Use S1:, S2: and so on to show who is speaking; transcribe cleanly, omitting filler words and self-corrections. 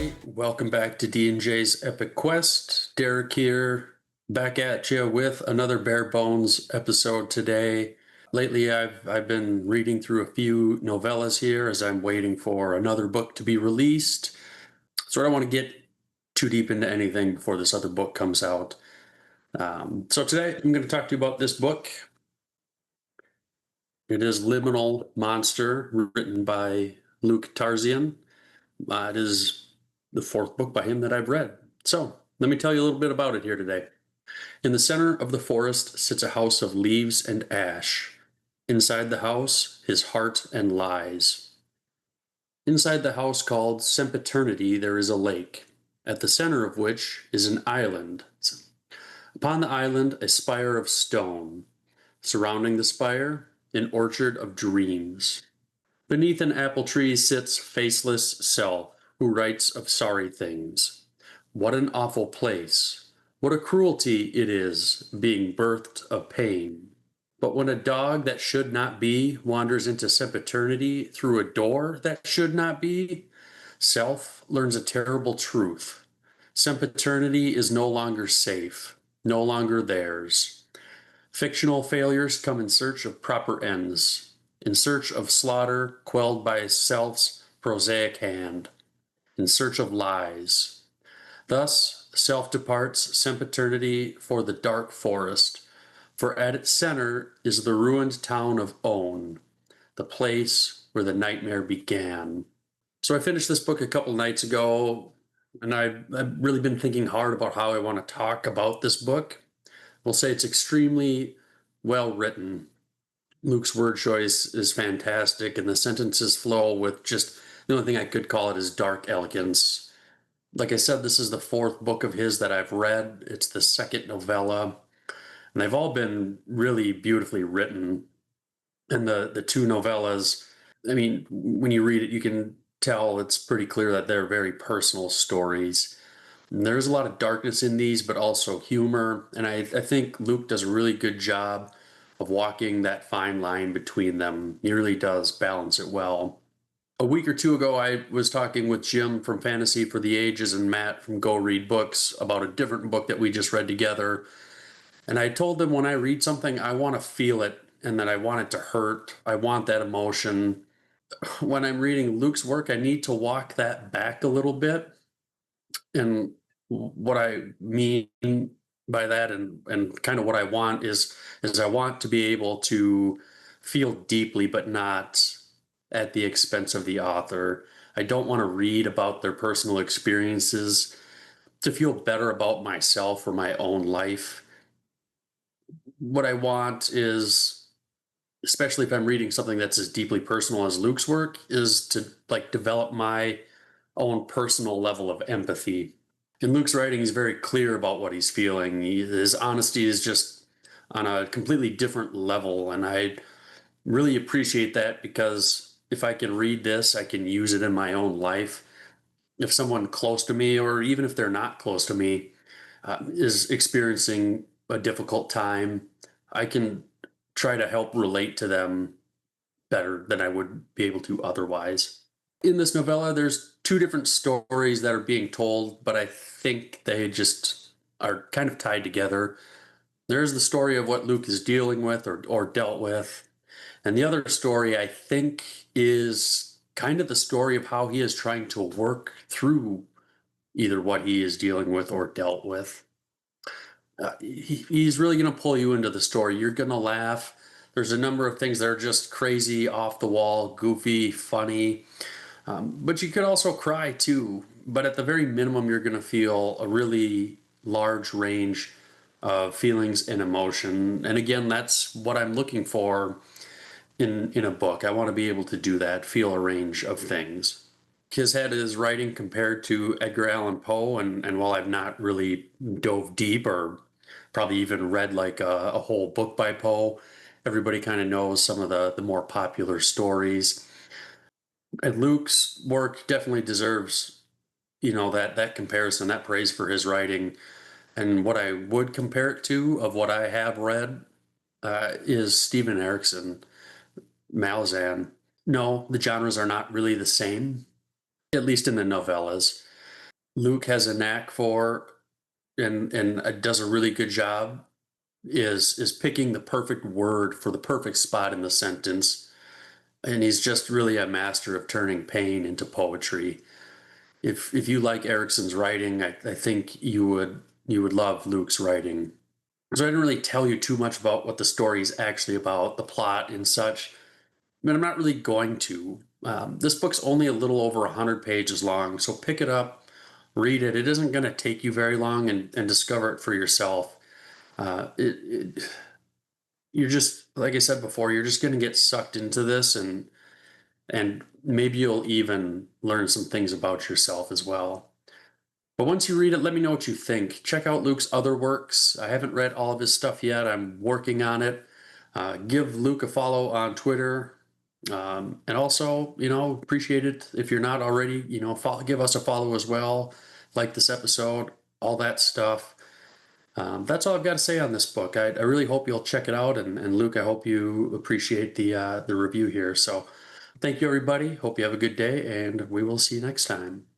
S1: everybody. Welcome back to D&J's Epic Quest. Derek here, back at you with another BareBones episode today. Lately, I've been reading through a few novellas here as I'm waiting for another book to be released. So I don't want to get too deep into anything before this other book comes out. So today, I'm going to talk to you about this book. It is Liminal Monster, written by Luke Tarzian. It is the fourth book by him that I've read. So let me tell you a little bit about it here today. In the center of the forest sits a house of leaves and ash. Inside the house, his heart and lies. Inside the house called Sempiternity, there is a lake, at the center of which is an island. Upon the island, a spire of stone. Surrounding the spire, an orchard of dreams. Beneath an apple tree sits faceless self, who writes of sorry things. What an awful place. What a cruelty it is, being birthed of pain. But when a dog that should not be wanders into sempiternity through a door that should not be, self learns a terrible truth. Sempiternity is no longer safe, no longer theirs. Fictional failures come in search of proper ends, in search of slaughter quelled by self's prosaic hand, in search of lies. Thus, self departs sempiternity for the dark forest, for at its center is the ruined town of Own, the place where the nightmare began. So I finished this book a couple nights ago, and I've really been thinking hard about how I want to talk about this book. We'll say it's extremely well written. Luke's word choice is fantastic, and the sentences flow with just the only thing I could call it is dark elegance. Like I said, this is the fourth book of his that I've read. It's the second novella, and they've all been really beautifully written. And the two novellas, I mean, when you read it, you can tell it's pretty clear that they're very personal stories. And there's a lot of darkness in these, but also humor. And I think Luke does a really good job of walking that fine line between them. He really does balance it well. A week or two ago, I was talking with Jim from Fantasy for the Ages and Matt from Go Read Books about a different book that we just read together. And I told them when I read something, I want to feel it and that I want it to hurt. I want that emotion. When I'm reading Luke's work, I need to walk that back a little bit. And what I mean by that and kind of what I want is I want to be able to feel deeply, but not at the expense of the author. I don't want to read about their personal experiences to feel better about myself or my own life. What I want is, especially if I'm reading something that's as deeply personal as Luke's work, is to like develop my own personal level of empathy. In Luke's writing, he's very clear about what he's feeling. His honesty is just on a completely different level, and I really appreciate that because if I can read this, I can use it in my own life. If someone close to me, or even if they're not close to me, is experiencing a difficult time, I can try to help relate to them better than I would be able to otherwise. In this novella, there's two different stories that are being told, but I think they just are kind of tied together. There's the story of what Luke is dealing with or dealt with. And the other story, I think, is kind of the story of how he is trying to work through either what he is dealing with or dealt with. He's really going to pull you into the story. You're going to laugh. There's a number of things that are just crazy, off the wall, goofy, funny. But you could also cry too. But at the very minimum, you're going to feel a really large range of feelings and emotion. And again, that's what I'm looking for in a book. I want to be able to do that, feel a range of things. His head is writing compared to Edgar Allan Poe, and while I've not really dove deep or probably even read like a whole book by Poe, everybody kind of knows some of the more popular stories. And Luke's work definitely deserves, that comparison, that praise for his writing. And what I would compare it to of what I have read is Stephen Erickson, Malazan. No, the genres are not really the same, at least in the novellas. Luke has a knack for, and does a really good job, is picking the perfect word for the perfect spot in the sentence. And he's just really a master of turning pain into poetry. If you like Erickson's writing, I think you would love Luke's writing. So I didn't really tell you too much about what the story is actually about, the plot and such. I mean, I'm not really going to. This book's only a little over 100 pages long, so pick it up, read it. It isn't going to take you very long, and discover it for yourself. You're just, like I said before, you're just going to get sucked into this, and maybe you'll even learn some things about yourself as well. But once you read it, let me know what you think. Check out Luke's other works. I haven't read all of his stuff yet. I'm working on it. Give Luke a follow on Twitter. And also, appreciate it if you're not already, give us a follow as well. Like this episode, all that stuff. That's all I've got to say on this book. I really hope you'll check it out. And Luke, I hope you appreciate the review here. So thank you, everybody. Hope you have a good day, and we will see you next time.